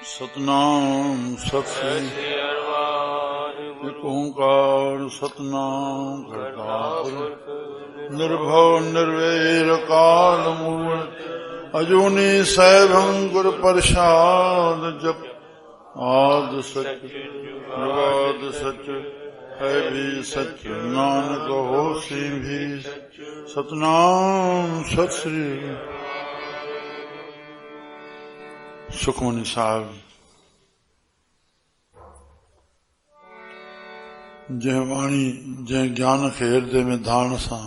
सतनाम सत श्री एक ओंकार सतनाम करता निर्भव निर्वैर काल मूर्त अजूनी सैभंगुर प्रसाद जप आद सच निर्वाद सच है भी सच नानक होसी भी सतनाम सत श्री सुखमनी साहब जंहिं वाणी जंहिं ज्ञान खे हृदय में धारण सां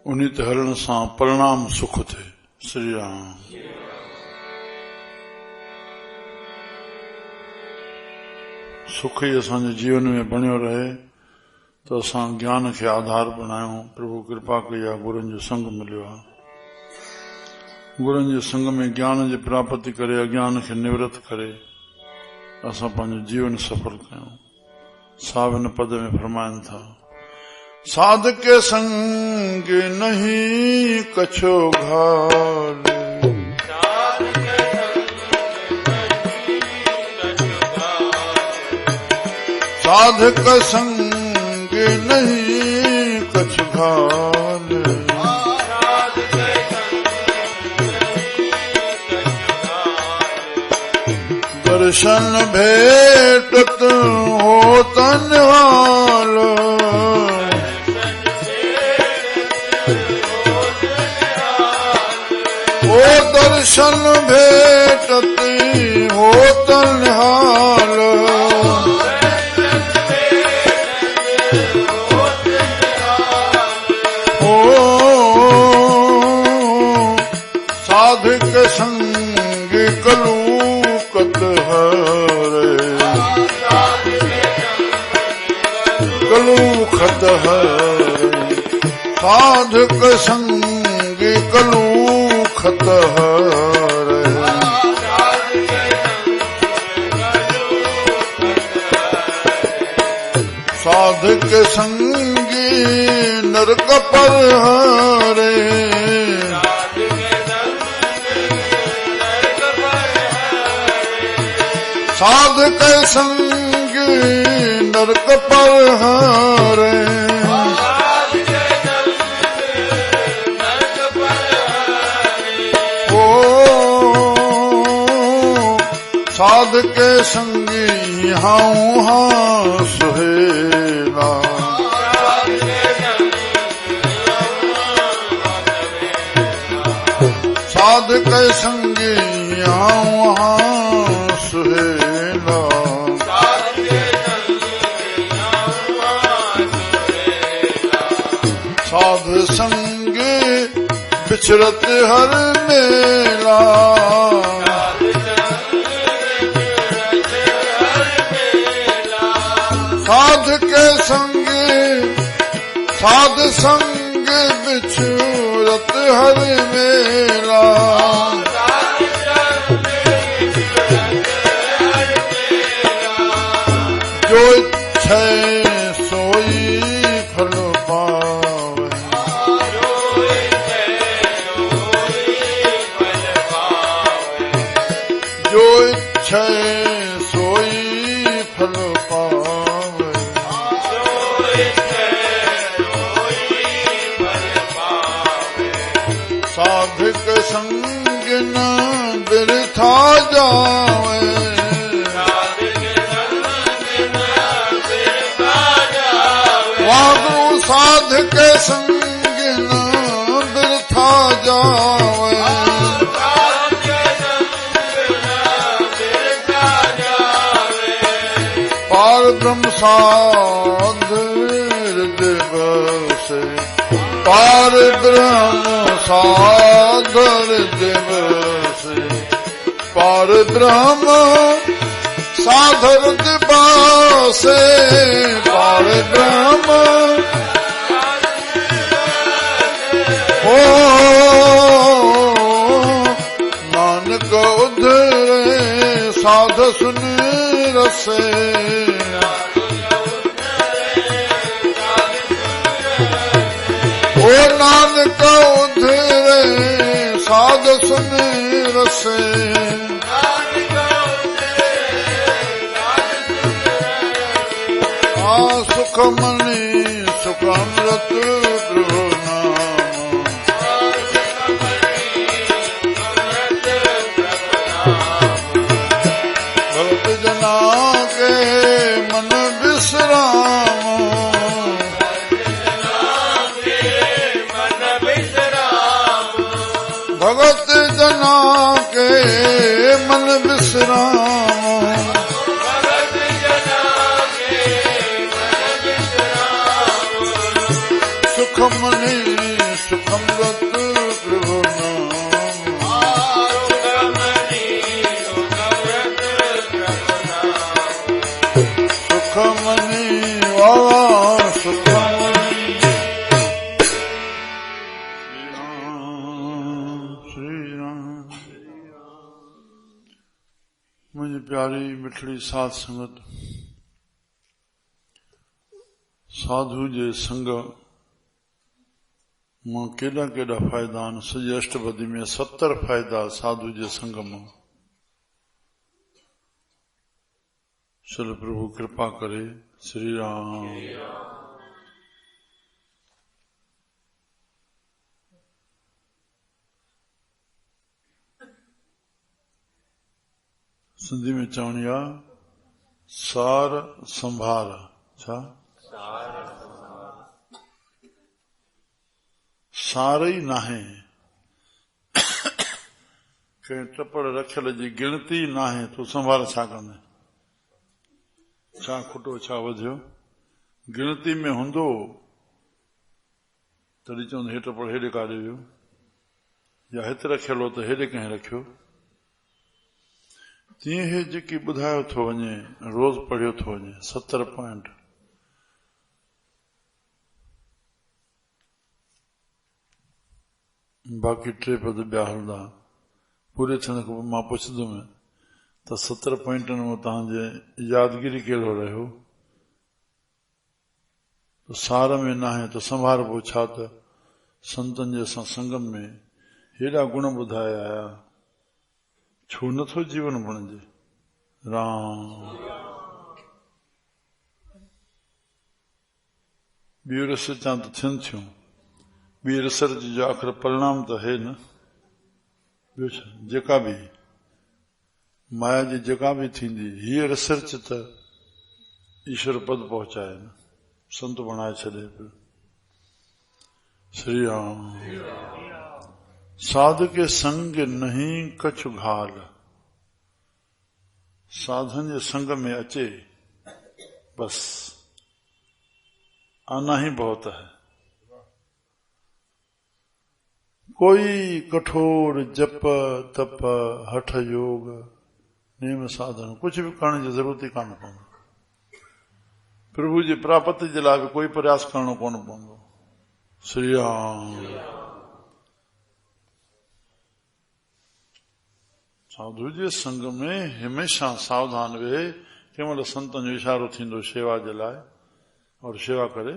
उन्हीं ते हलण सां परिणाम सुख थे। श्री राम। सुख ही असांजे जीवन में बणियो रहे तो असां ज्ञान खे आधार बणायूं। प्रभु कृपा कई आहे, गुरुनि जो संग मिलियो आहे। गुरुनि जे संग में ज्ञान जी प्राप्ति करे अज्ञान खे निवृत्त करे असां पंहिंजो जीवन सफल कयूं। सावन पद में फरमाइनि था, साध के संग नहीं कछो घाल, साध के संग नहीं कछ घाल, दर्शन भेटत हो तन्हाल, ओ दर्शन भेटत हो तन्हाल, ओ साधक संग कलू कलूखत हरे, साधक संग कलूखत हरे, साधक संगी नरक पर हरे, साधक संग नरक पर हरे, ओ साधक संगी हाउ हाँ सुहेला, साधक संगी हाउ हाँ सुहेला, साध संग बिछड़त हर मेला, साध के संग साध संग बिछड़त हर मेला, जो इच्छा सोई फल पावे, जो इच्छा सोई फल पावे, साधक संग न बिरथा जावे, वागु साधक संग न बिरथा जावे, पार ब्रह्म साध दिवस, पार ब्रह्म साध दिवस, पार ब्रह्म साधर दिवस, पार ब्रह्म ओ नानक उधरे साध सुन रसे, ओ नानक उधरे साध द्वादश में रसे सुखमणि सुखामृत प्रभु नाम भक्त जना के मन विश्राम भगत जना के मन विश्राम सुखमणि सुखमृत प्रभु सुखमणि वाला सुखमणि श्री राम मुझे प्यारी मिठड़ी साध संगत साधु जे संग मां केॾा केॾा फ़ाइदा आहिनि। सॼी अष्टपदी में 70 फ़ाइदा साधु जे संग मां। चल प्रभु कृपा करे। श्री राम। सिंधी में चवणी आहे सार संभार। छा सार ई नाहे कंहिं टपड़ रखियल जी गिणती नाहे तूं संभाल छा कंदे? छा खुटो छा वधियो? गिणती में हूंदो तॾहिं चवंदो हे टपड़ हेॾे काॾे वियो, या हिते रखियल हो त हेॾे कंहिं रखियो। तीअं हे जेकी ॿुधायो थो वञे रोज़ पढ़ियो थो वञे 70 पॉइंट। बाक़ी 3 पद ॿिया हलंदा। पूरे थियण खां पोइ मां पुछंदुमि त 70 पॉइंटनि में तव्हांजे यादगिरी कहिड़ो रहियो? त सार में नाहे त संभारबो छा? त संतनि जे संगम में हेॾा गुण ॿुधाया आया, छो नथो जीवन बणिजे? राम। ॿियो रिसर्च त थियनि थियूं, ॿी रिसर्च जो आख़िर परिणाम त है न। ॿियो छा? जेका बि माया जी जेका बि थींदी, हीअ रिसर्च त ईश्वर पद पहुचाए न, संत बणाए छॾे पियो। श्री राम। साध के संग नहीं कछु घाल। साधन जे संग में अचे बस आना ही बहुत है। कोई कठोर जप तप हठ योग नेम साधन कुछ भी करण जी जरूरत ही कान पवंदी। प्रभु जी प्राप्ति जे लाइ कोई प्रयास करणो कोन पवंदो। श्री राम। साधु जे संग में हमेशा सावधान रहे। केवल संतन जो इशारो थींदो शेवा जे लाइ, और शेवा करे।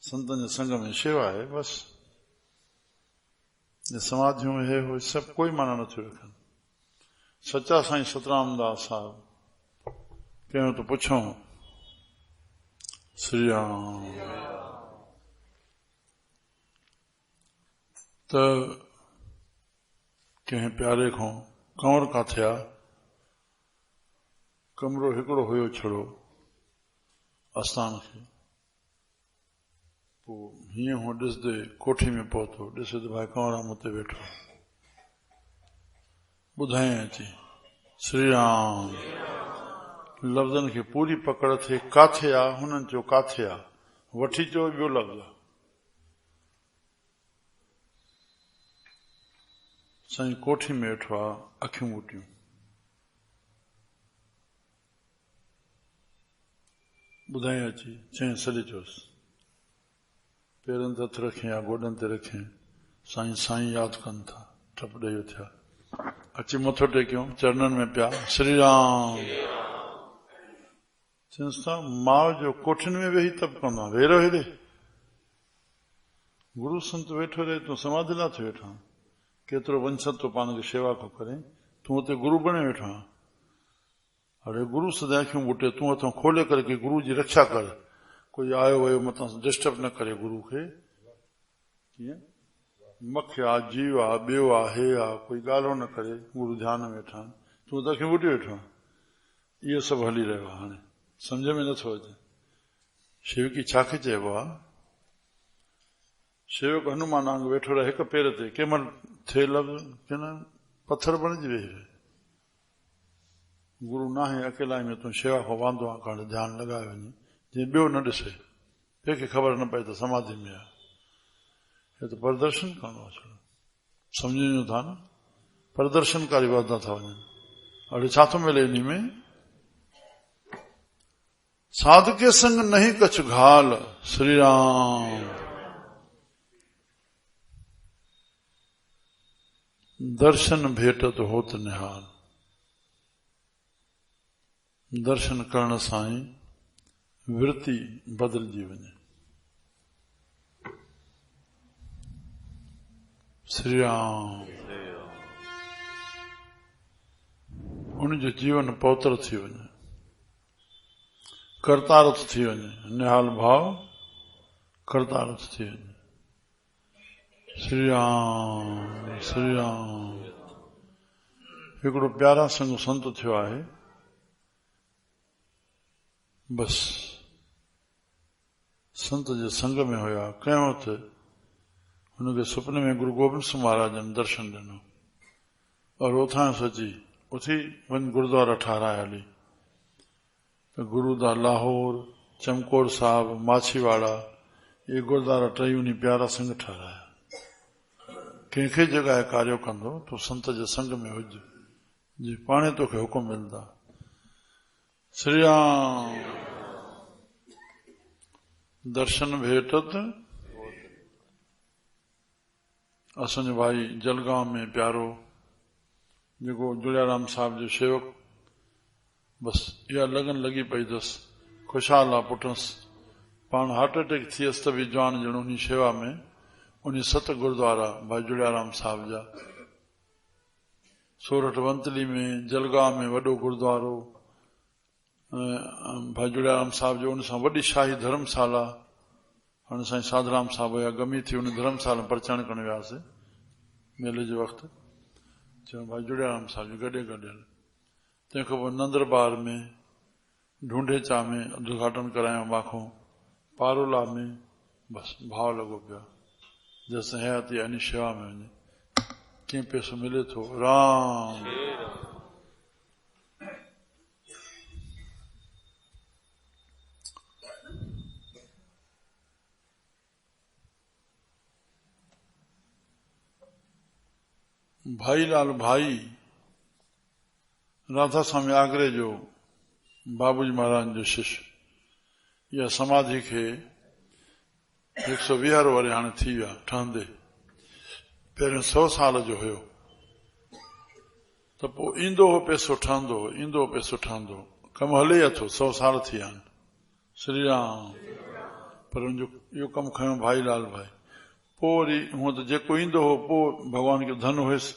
संतन जे संग में शेवा है बस। समाधियों में है वो सब कोई माना नथो रखन। सच्चा साईं सतराम दास साहब कहो तो पुछो। श्री राम। त कंहिं प्यारे को कंवर का थिया, कमरो हिकिड़ो हुयो छड़ो आस्थान खे। पोइ हीअं हूं ॾिसंदे कोठी में पहुतो, ॾिसे त भाई कंवराम उते वेठो। ॿुधाएं अची श्री राम लफ़्ज़नि खे पूरी पकड़ थिए। काथे आ? हुननि चयो काथे आ? वठी चयो ॿियो लफ़्ज़। साईं कोठी में वेठो आहे, अखियूं ॿूटियूं। ॿुधाएं अची चईं सॾे चयोसि पेरनि ते हथ रखें या गोॾनि ते रखें। साईं साईं यादि कनि था, टप ॾेई थिया। अची मथो टेकियो, चरणनि में पिया। श्री राम। चइंसि था माउ जो कोठिन में वेही तप कंदो आहे, वेही रहो हेॾे। गुरु संत वेठो रहे, तूं समाधि लाइ थो वेठो। केतिरो वंशत तो पाण खे शेवा को करे, तूं हुते गुरु बणे वेठो आहीं। अरे गुरु सदा अखियूं ॿुटे, तूं हथों खोले करे कि गुरु जी रक्षा कर, कोई आयो वयो मथां डिस्टर्ब न करे गुरु खे। कीअं मख आ, जीव आ, ॿियो आ, हे आ, कोई ॻाल्हि न करे, गुरु ध्यान में वेठा आहिनि, तूं त अखियूं ॿुटे वेठो आहीं। इहो सभु हली रहियो आहे। हाणे सम्झ में नथो अचे शेवकी छाखे चइबो आहे। शेवक हनुमान वांगुरु वेठो रहे हिकु पेर ते, कंहिं महिल थिए लफ़्ज़ की न पत्थर बणिजी वेही रहे। गुरु न आहे अकेलाई में तूं शेवा खां वांदो आहे, कान ध्यानु लॻाए वञे, जीअं ॿियो न ॾिसे, कंहिंखे ख़बर न पए त समाधि में आहे। हे त प्रदर्शन करणो आहे, सम्झूं था न, प्रदर्शनकारी वधंदा था वञनि। अड़े छा थो मिले इन में? साध के संग नहीं कछ घाल, श्री राम। दर्शन भेटत होत निहाल। दर्शन करण सां ई वृत्ति बदलजी वञे। श्री राम। उनजो जीवन पवित्र थी वञे, कर्तारथ थी वञे, निहाल भाव कर्तारथ थी वञे। श्री राम श्री राम। हिकिड़ो प्यारा संग संत थियो आहे, बस संत जे संग में हुया। कंहिं वक़्तु हुनखे सुपने में गुरु गोबिंद सिंह महाराज ने दर्शन ॾिनो और उथां सोची उथी वञ गुरुद्वारा ठाराए हली। गुरुद्वारा लाहौर, चमकोर साहिब, माछीवाड़ा, ये गुरुद्वारा टई उन प्यारा संग ठाराया। कंहिंखे जॻह कार्य कंदो तो संत जे संग में हुज, जी पाणे तोखे हुकुम मिलंदा। श्री राम। दर्शन भेटत। असांजो भाई जलगांव में प्यारो जेको जुलियाराम साहब जो सेवक, बस इहा लगन लगी पई अथसि, खुशहाल आहे पुटसि। पाण हार्ट अटैक थियसि त बि जवान ॼणो उन शेवा में, उन 7 गुरुद्वारा भाई जुलियाराम साहब जा, सोरठ वंतली में, जलगांव में वॾो गुरुद्वारो भाई जुलियाराम साहब जो, उन सां वॾी शाही धर्मशाला। हाणे साईं साधराम साहब हुया, गमी थी उन धर्मशाला में प्रचार करण वियासीं मेले जे वक़्तु। चयो भाई जुलियाराम साहब जो गॾे गॾियल। तंहिंखां पोइ नंदरबार में, ढूंढेचा में उद्घाटन करायो माखों, पारोला में, बस भाव लॻो पियो जैसे हयाती यानी शेवा में वञे। कीअं पैसो मिले थो? राम। भाई लाल भाई राधा स्वामी आगरे जो बाबूजी महाराज जो शिष्य, इहा समाधि खे 120 वरे हाणे थी विया ठहंदे। पहिरियों 100 साल जो हुयो, त पोइ ईंदो हो पैसो ठहंदो, ईंदो हो पैसो ठहंदो, कमु हले अथो, 100 साल थी विया आहिनि। श्री राम। पर उनजो इहो कमु खयो भाई लाल भाई। पोइ वरी हूअं त जेको ईंदो हो, पोइ भॻवान खे धन हुयसि,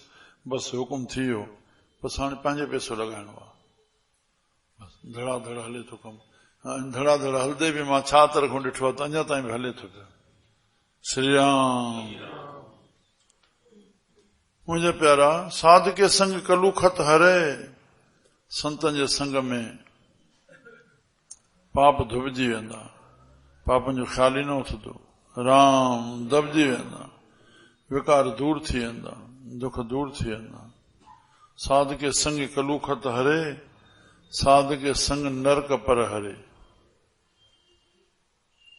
बसि हुकुम थी वियो, बसि हाणे पंहिंजो पैसो लॻाइणो आहे। बसि धड़ाधड़ हले थो कमु। धड़ाधड़ हलंदे बि मां 6 तरफ़ों ॾिठो आहे त अञा ताईं बि हले थो पियो। श्री राम। मुंहिंजा प्यारा, साध के संग कलू खत हरे। संतनि जे संग में पाप धुपजी वेंदा, पापनि जो ख़्याल ई न उथंदो। राम दबजी वेंदा, विकार दूर थी वेंदा, दुख दूर थी वेंदा। साध के संग कलू खत हरे, साध के संग नरक पर हरे।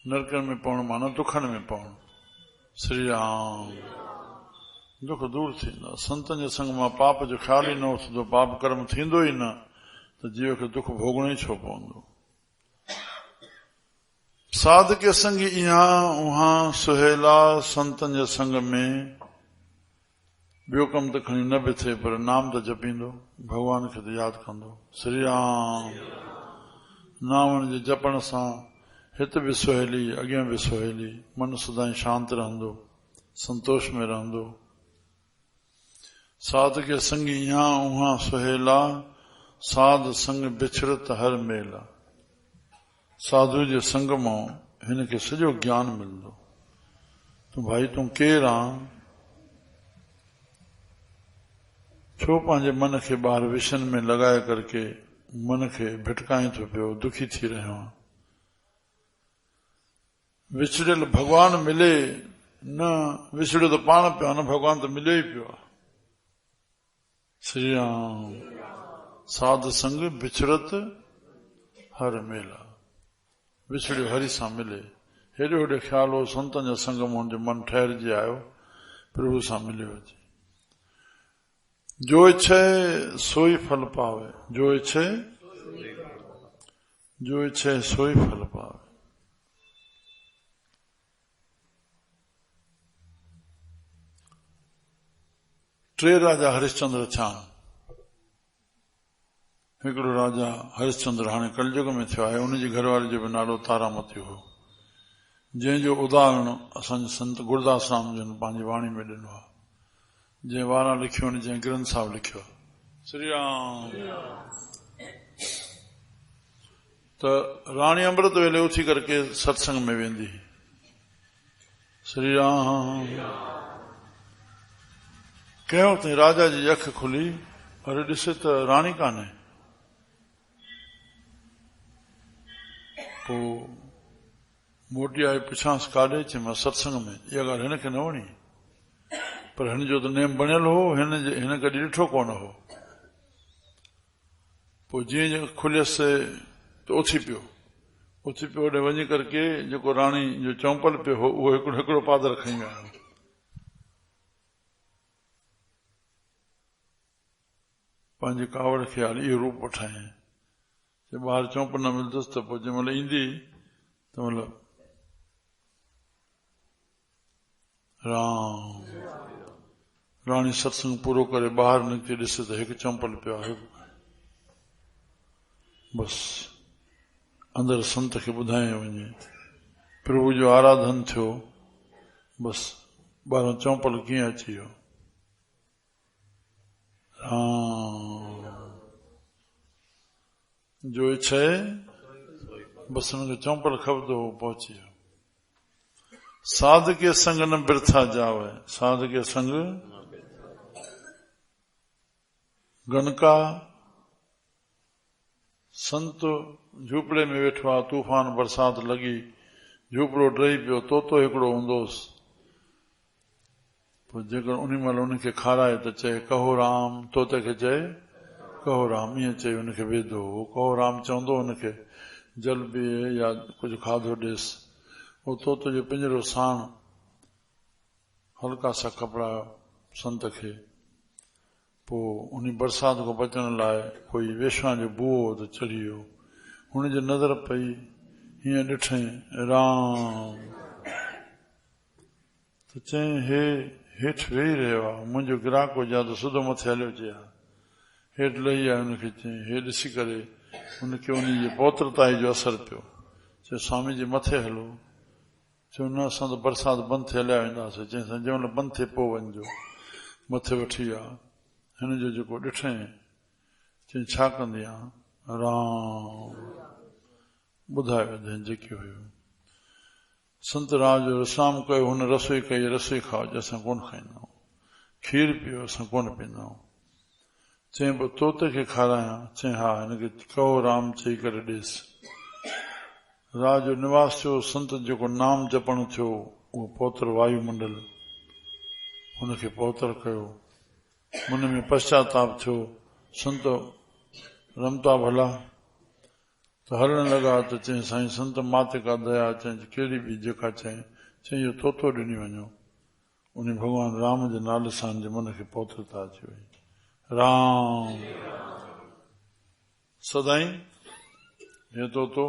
नरक में पवण माना दुखनि में पवण। श्री राम। दुख दूर थींदा। संतनि जे संग मां पाप जो ख़्याल ई न उथंदो, पाप कर्म थींदो ई न, त जीव खे दुख भोगणो ई छो पवंदो। साध के संग यहाँ उहाँ सुहेला। संतनि जे संग में ॿियो कमु त खणी न बि थिए, पर नाम त जपींदो, भॻवान खे त यादि कंदो। श्री राम। नाम जे जपण सां हिते बि सुहेली, अॻियां बि सुहेली, मन सदाईं शांति रहंदो, संतोष में रहंदो। साध के संगी यहाँ उहाँ सुहेला, साध संग बिछड़त हर मेला। साधु जे संग मां हिन खे सॼो ज्ञान मिलंदो। तो भाई तूं केरु आहीं? छो पंहिंजे मन खे ॿाहिरि विषन में लॻाए करके मन खे भिटकाए थो पियो, दुखी थी रहियो आहीं? विछड़ियल भगवान मिले न, विछड़ियो त पाण पियो न, भगवान त मिलियो ई पियो आहे। श्री राम। साध संग बिछड़त हर मेला। विछड़ियो हरि सां मिले। हेॾे होॾे ख्याल हो संतनि जा संग में हुनजो मन ठहिरजी आयो, प्रभु सां मिलियो अचे। जो इच्छे सोई फल पावे, जो इच्छे सोई फल पावे। टे राजा हरिश्चंद्र थिया। हिकिड़ो राजा हरिश्चंद्र हाणे कलयुग में थियो आहे, उनजी घरवारी जो बि नालो तारामती हो, जंहिंजो उदाहरण असांजे संत गुरदास राम जन पंहिंजी वाणी में ॾिनो आहे, जंहिं वारा लिखियो आहिनि, जंहिं ग्रंथ साहिब लिखियो आहे। श्री राम। त राणी अमृत वेले उथी करके सत्संग में वेंदी। श्री राम। कयो त राजा जी अख खुली, अरे ॾिसे त राणी कान्हे। पोइ मोटी आई, पुछांसि काॾे? चई मां सत्संग में। इहा ॻाल्हि हिनखे न वणी, पर हिन जो त नेम बणियल हो, हिन कॾहिं ॾिठो कोन हो। पोइ जीअं खुलियसि त उथी पियो होॾे वञी करके जेको राणी जो चौंपल पियो हो उहो हिकिड़ो पादर खणी आयो। पंहिंजे कावड़ खे हाल इहो रूप वठाए, ॿाहिरि चौंप न मिलंदुसि त पोइ जंहिं महिल ईंदी त मतिलब राम। राणी सत्संग पूरो करे ॿाहिरि निकिती, ॾिसे त हिकु चंपल पियो आहे। बस अंदरि संत खे ॿुधाए वञे, प्रभु जो आराधन थियो, बस ॿाहिरां चंपल कीअं अची वियो। जो इच्छा है बस हुनखे चंपल खपंदो हो, पहुची वियो। साध के संग न बिरथा जावे, साध के संग गनका। संत झूपड़े में वेठो आहे, तूफान बरसात लगी, झूपड़ो डही पियो, तोतो हिकिड़ो हूंदोसि। पोइ जेकर उन महिल उनखे खाराए त चए कहो राम, तोते खे चए कहो राम, ईअं चई उनखे वेधो हो। कहो राम चवंदो उनखे जल बि या कुझु खाधो ॾेसि। वो तोतो जो पिंजरो साण हल्का सा कपिड़ा संत खे। पोइ उन बरसात को बचण लाइ कोई वेश्वा जो बुओ त चढ़ी वियो, हुनजी नज़र पई, हीअं ॾिठई राम त चई हे हेठि वेही रहियो आहे, मुंहिंजो ग्राहक हुजा त सिधो मथे हलियो अचे हा। हेठि लही आयो, हुनखे चई, हे ॾिसी करे हुनखे उन जी पौत्रताई जो असर पियो। चए स्वामी जी मथे हलो। चयो न असां त बरसाति बंदि थिए हलिया वेंदासीं। चई जंहिं महिल बंदि थिए पोइ वञिजो। मथे वठी विया। हिन जो जेको ॾिठई, चई छा कंदी आहीं? राम ॿुधायो जंहिं जेके हुयो। संत राम जो विश्राम कयो, हुन रसोई कई, रसोई खाओ, असां कोन खाईंदा आहियूं। खीर पियो, असां कोन पीअंदा आहियूं। चई पोइ तोते खे खारायां? चई हा, हिनखे कहो राम चई करे ॾेसि। राज जो निवास थियो, संत जेको नाम जपण थियो, उहो पौत्र वायुमंडल हुनखे पौत्र कयो। मन में पश्चाताप थियो, संत रमता भला त हलण लॻा त चई साईं संत माते का दया। चई कहिड़ी बि जेका चई। चई इहो तोतो ॾिनी वञो। उन भॻवान राम जे नाले सां जे मन खे पौत्रता अची वई। राम सदाई हे तोतो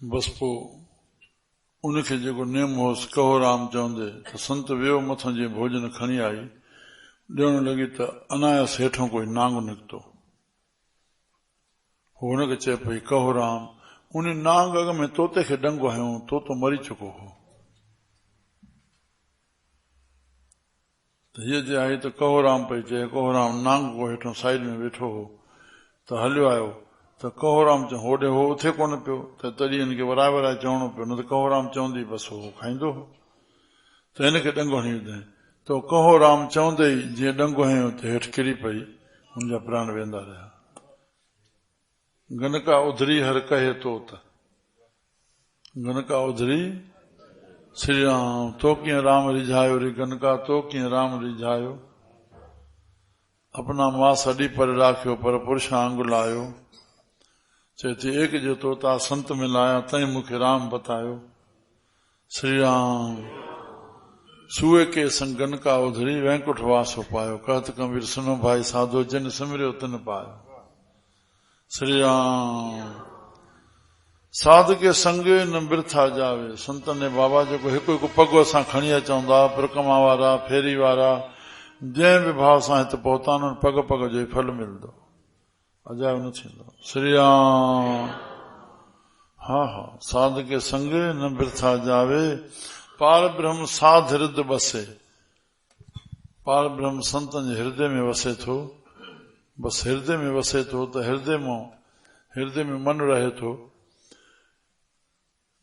बस। पोइ उनखे जेको नेम होसि कहो राम चवंदे त संत वियो मथां, जीअं भोजन खणी आई ॾियण लॻी त अनायास हेठां कोई नांग निकितो। हुनखे चए पई कहो राम। उन नांग अॻ में तोते खे डंगो हयो, तोतो मरी चुको हो। त हीअ जे आई त कहोराम पई चए। कहोराम नांग को हेठो साइड में वेठो हो त हलियो आयो त कहोराम चयो होॾे हो उथे कोन पियो त तॾहिं हिनखे वराए वराए चवणो पियो, न त कहोराम चवंदी बसि हो खाईंदो हो। त हिनखे ॾंगो हणी विधई त कहोराम चवंदे ई जीअं ॾंगो हयो त हेठि किरी पई, हुनजा प्राण वेंदा रहिया। गनका उधरी हर कहे तो त गनका उधरी श्री राम तो कीअं राम रिझायो रे गनका तो कीअं राम रिझायो। अपना मां सॾी पर राखियो पर पुरुष आंग लायो। चए थी एक जो तोता संत मिलाया तई मूंखे राम बतायो। श्री राम सूए के संग गनका उधरी वैकुंठ वास पायो। कहत कबीर सुनो भाई साधो जिन सिमरियो तिन पायो। श्री राम साध के संग न बिरथा जावे। संतन ने बाबा जेको हिकु हिकु पग असां खणी अचूं था, परिक्रमा वारा फेरी वारा जंहिं बि भाव सां हिते पहुता न पग पग जो ई फल मिलंदो, अजायो न थींदो। श्री राम हा हा साध के संग न बिरथा जावे। पार ब्रह्म साध हृदय बसे। पार ब्रह्म संतन जे हृदय में वसे थो। बस हृदय में वसे थो त हृदय में मन रहे थो।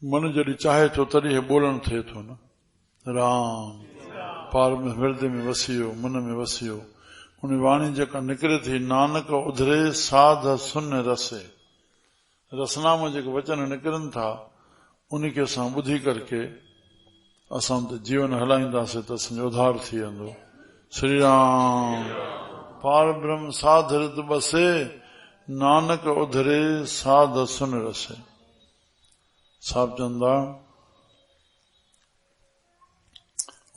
मन जॾहिं चाहे थो तॾहिं ॿोलण थिए थो न। राम पार में हृदय में वसियो, मन में वसियो। उन वाणी जेका निकिरे थी नानक उधरे साध सुन रसे। रसनाम जेके वचन निकिरनि था उन खे असां ॿुधी करके असां त जीवन हलाईंदासीं त असांजो उधार थी वेंदो। श्री राम पार ब्रह्म साध हृदय बसे। नानक उधरे साध सुन रसे। साहब चंदा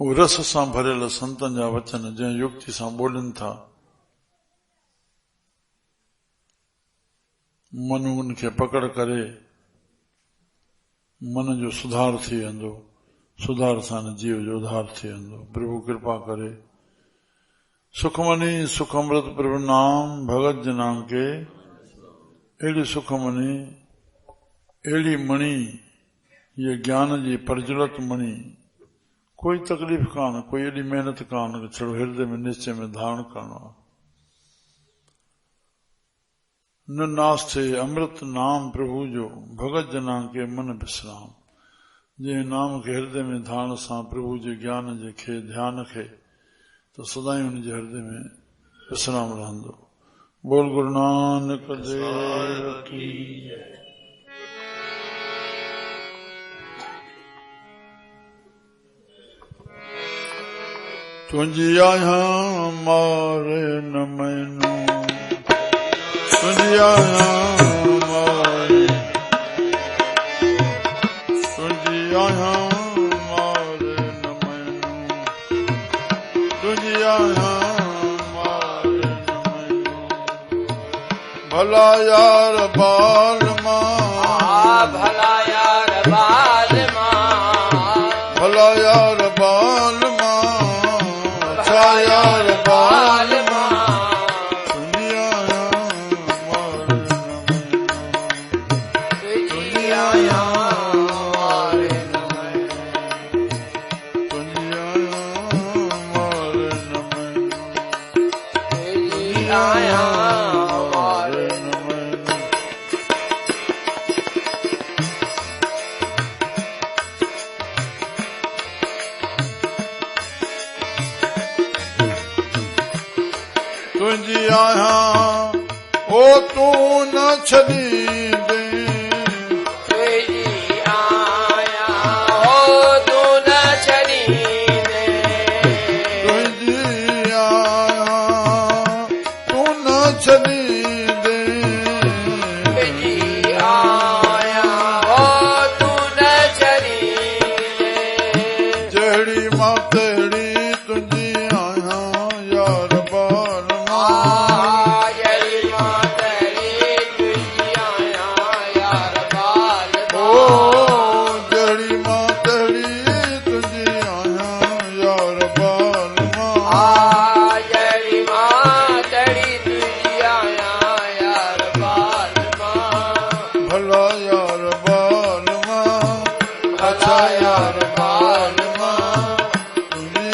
उहे रस सां भरियल संतनि जा वचन जंहिं युक्ति सां ॿोलनि था, मन उनखे पकड़ करे मन जो सुधार थी वेंदो। सुधार सां जीव जो उधार थी वेंदो। प्रभु कृपा करे। सुखमनी सुखमृत प्रभु नाम भगत जनाम के। अहिड़ी सुखमनी अहिड़ी मणि, ये ज्ञान जी प्रज्वलित मणि, कोई तकलीफ़ कान, कोई एॾी मेहनत कान, छड़ो हृदय में निश्चय में धारण करणो आहे। न नास थे अमृत नाम प्रभु जो भगत जना के मन विश्राम। जंहिं नाम खे हृदय में धारण सां प्रभु जे ज्ञान जे खे ध्यान खे तो सदाई हुनजे हृदय में विश्राम रहंदो। बोल गुरु नानक देव की। तुंहिंजी आहियां मारे न मैनू, तुंहिंजी आहियां मारे, तुंहिंजी आहियां मारे न मैनू, तुंहिंजी आहियां मारे न मैनू। भला यार बाल मां, भला यार बाल मां, भला यार बाल यार बाल मां। तुंहिंजी आहियां मारे न मैनू, तुंहिंजी आहियां मारे न मैनू, तुंहिंजी आहियां मारे न मैनू, तुंहिंजी आहियां मारे न मैनू। तुंहिंजी आहियां ओ तूं न छॾी दे। तुंहिंजी आहियां ओ तूं न छॾी दे। तुंहिंजी आहियां तूं न छॾी दे। तुंहिंजी आहियां ओ तूं न छॾी दे। जहिड़ी मां तहिड़ी तुंहिंजी आहियां यार बाल मां। जहिड़ी मां तहिड़ी तुंहिंजी आहियां यार बाल ओ जहिड़ी मां तहिड़ी तुंहिंजी आहियां यार बाल मां। जहिड़ी मां तहिड़ी तुंहिंजी आहियां यार बाल मां। भला यार बाल मां, अच्छा यार बाल मां। तुंहिंजी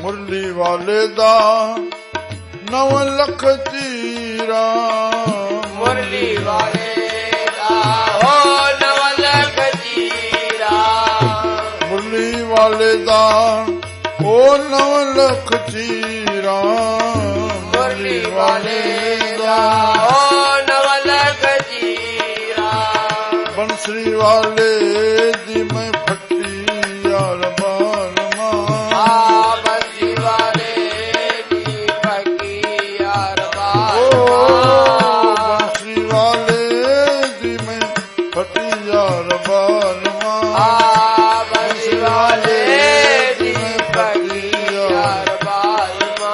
ਮੁਰਲੀ ਵਾਲੇ ਦਾ 9 ਲੱਖ ਚੀਰਾ ਮੁਰਲੀ ਵਾਲੇ ਦਾ ਹੋ 9 ਲੱਖ ਚੀਰਾ ਮੁਰਲੀ ਵਾਲੇ ਦਾ ਉਹ 9 ਲੱਖ ਚੀਰਾ ਮੁਰਲੀ ਵਾਲੇ ਦਾ ਹੋ 9 ਲੱਖ ਚੀਰਾ ਬੰਸਰੀ ਵਾਲੇ ਦੀ ਮੈਂ ਫੱਟੀ ਯਾਰ ਬਾਲਮਾ ਬੰਸੀ ਵਾਲੇ ਦੀ ਫੱਟੀ ਯਾਰ ਬੰਸਰੀ ਵਾਲੇ ਦੀ ਮੈਂ ਫੱਟੀ ਯਾਰ ਬਾਲਮਾ ਬੰਸੀ ਵਾਲੇ ਦੀ ਫੱਟੀ ਯਾਰ ਬਾਲਮਾ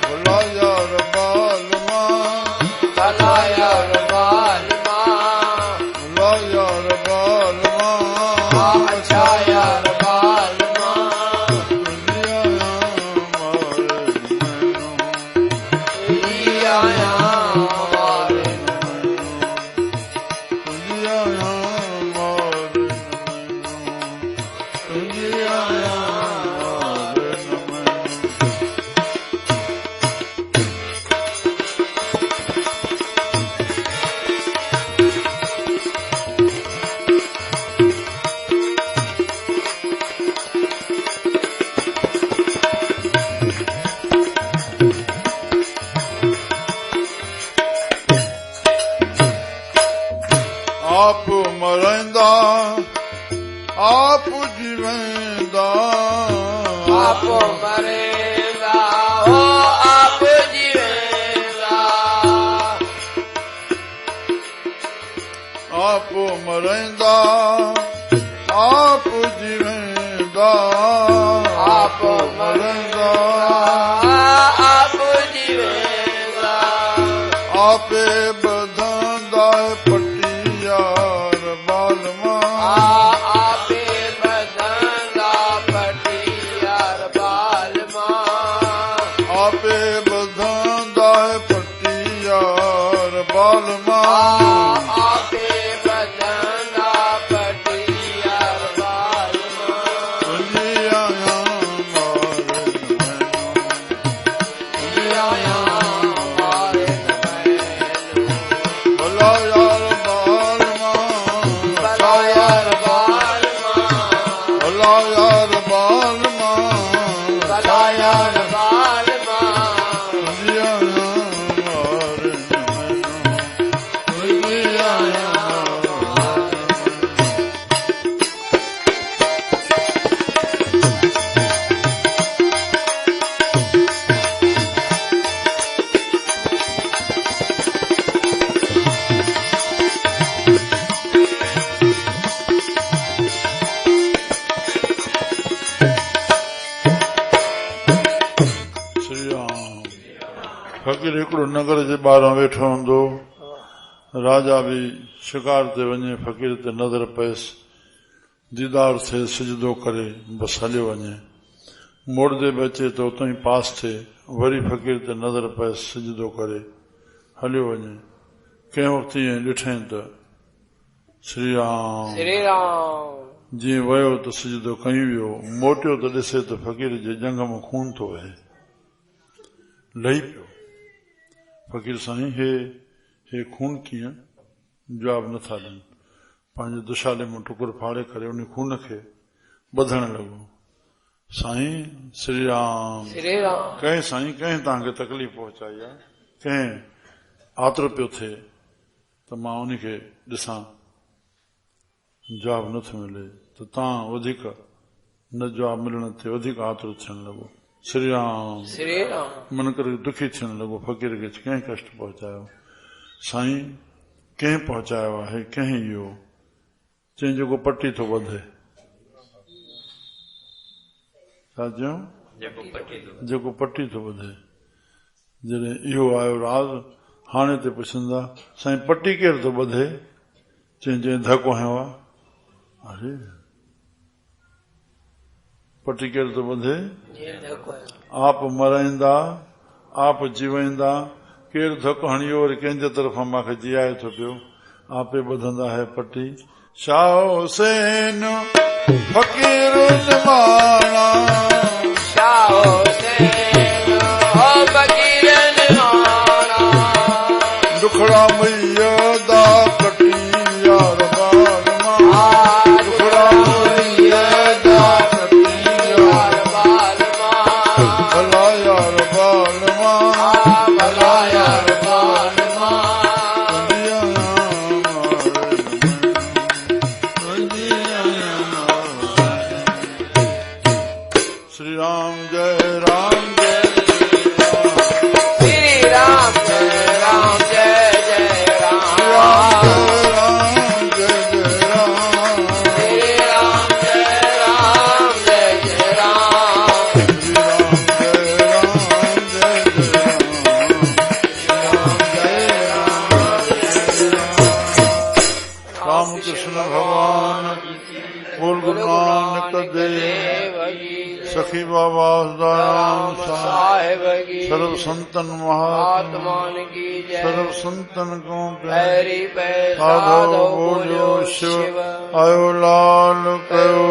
ਭਲਾ ਯਾਰ ਬਾਲਮਾ ਭਲਾ ਯਾਰ ਬਾਲਮਾ ਭਲਾ ਯਾਰ ਬਾਲਮਾ ਅੱਛਾ ਯਾਰ ਬਾਲਮਾ ਆਇਆ ਮਾਰੇ ਆਪ ਮਰੈਂਦਾ ਆਪ ਜਿਵੈਂਦਾ ਆਪ ਮਰੇਗਾ ਹੋ ਆਪ ਜੀਵੇਗਾ ਆਪ ਮਰੈਂਦਾ ਆਪ ਜਿਵੈਂਦਾ ਆਪ ਮਰੇਗਾ ਆਪ ਜੀਵੇਗਾ ਆਪੇ ਬਧਾਂਦਾ ਪੱਟੀ ਯਾਰ ਬਾਲਮਾ ਆਪੇ ਬਦਲਾ ਪਟੀ ਯਾਰ ਬਾਲਮਾ ਆਪੇ ਬਧਾਂਦਾ ਪੱਟੀ ਯਾਰ ਬਾਲਮਾ ਆਪੇ ਬਦਲਾ ਪਟੀ ਯਾਰ ਬਾਲਮਾ ਜੀਆਂ ਮਾਰੇ ਆਇਆ ਮਾਰੇ ਮੈਨੂੰ ਭਲਾ ਯਾਰ ਬਾਲਮਾ ਭਲਾ ਯਾਰ ਬਾਲਮਾ ਭਲਾ ਯਾਰ ਬਾਲਮਾ ਭਲਾ ਯਾਰ ਬਾਲਮਾ ਜੀਆਂ ਮਾਰੇ श्री राम फकीर हिकिड़ो नगर जे ॿाहिरां वेठो हूंदो राजा बि शिकार ते वञे फकीर ते नज़र पएसि दीदार थिए सिजदो करे बसि हलियो वञे मुड़दे बि अचे त उतां ई पास थिए वरी फकीर ते नज़र पएसि सिजदो करे हलियो वञे कंहिं वक़्तु ईअं ॾिठईं त श्री राम श्री राम जीअं वियो त सिजदो कई वियो मोटियो त ॾिसे त फकीर जे जंग में खून थो वहे लही पियो फकीर साईं हे खून कीअं जवाब नथा ॾियनि पंहिंजे दुशाले में टुकुर फाड़े करे उन खून खे ॿधण लॻो साईं श्री राम श्री राम कंहिं साईं कंहिं तव्हांखे तकलीफ़ पहुचाई आहे कंहिं आतरो पियो थिए त मां उनखे ॾिसां जवाब नथो मिले त तव्हां वधीक न जवाब मिलण ते वधीक आतरो थियण लॻो श्री राम श्री राम मन करे दुखी थियण लॻो फ़क़ीर खे कंहिं कष्ट पहुचायो साईं कंहिं पहुचायो आहे कंहिं इहो चई जेको पटी थो ॿधे छा चयूं जेको पटी थो ॿधे जॾहिं इहो आयो राज़ हाणे ते पुछंदा साईं पटी केरु थो ॿधे चई जंहिं धको हयो आहे अरे पटी केरु थो ॿधे आप मराईंदा आप जीवाईंदा केरु धको हणियो वरी कंहिंजे तरफ़ां मूंखे जीआए थो पियो आपे ॿधंदा है पटी शाह हुसैन फ़क़ीर जमाना शाह दुखड़ा मैया दा कटी यार बाल मां दुखड़ा मैया दा कटी यार बाल मां भला यार बाल मां भला यार बाल मां श्री राम जय राम जय श्री राम जय राम जय जय राम जय जय राम श्री राम जय राम जय जय राम श्री राम जय राम जय जय राम राम कृष्ण भगवान बोल गुरु नानक देव सखी बाबा दयाराम साहेब की सर्व संतन महात्मा आत्मान की जय सर्व संतन को पैरी पैर साधो बोलो शिव आयो लाल कयो